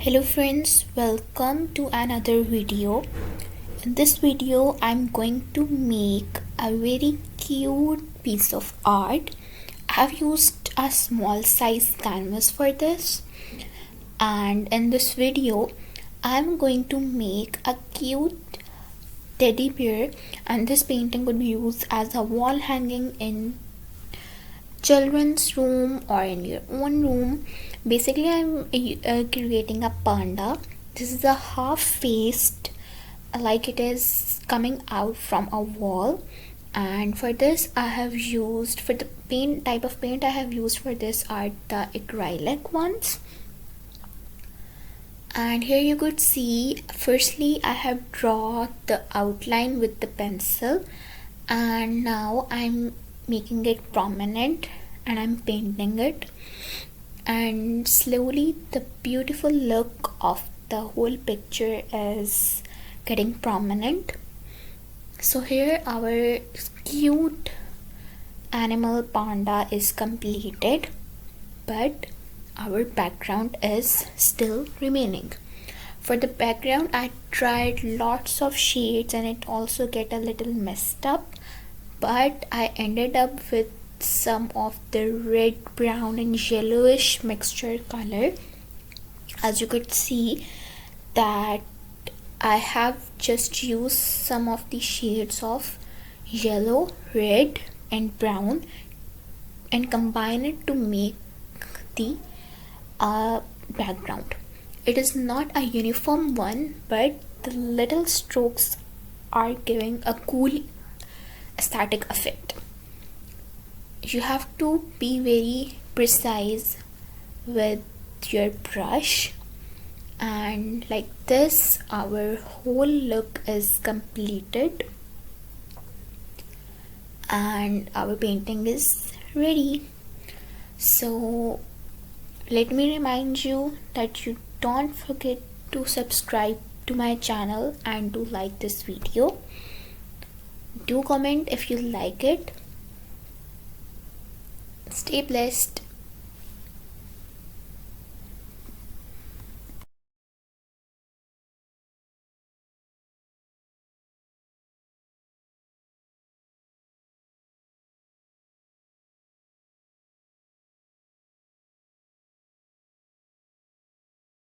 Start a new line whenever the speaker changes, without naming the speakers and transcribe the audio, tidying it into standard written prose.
Hello friends, welcome to another video. In this video I'm going to make a very cute piece of art. I have used a small size canvas for this, and in this video I'm going to make a cute teddy bear, and this painting would be used as a wall hanging in children's room or in your own room. Basically I'm creating a panda. This is a half faced, like it is coming out from a wall, and for this I have used, for the paint type of paint I have used for this art, the acrylic ones. And here you could see, firstly I have drawn the outline with the pencil, and now I'm making it prominent and I'm painting it, and slowly the beautiful look of the whole picture is getting prominent. So here our cute animal panda is completed, but our background is still remaining. For the background I tried lots of shades and it also get a little messed up, but I ended up with some of the red, brown and yellowish mixture color. As you could see that I have just used some of the shades of yellow, red and brown and combine it to make the background. It is not a uniform one, but the little strokes are giving a cool aesthetic effect. You have to be very precise with your brush, and like this our whole look is completed and our painting is ready. So let me remind you that you don't forget to subscribe to my channel and to like this video. Do comment if you like it. Stay blessed.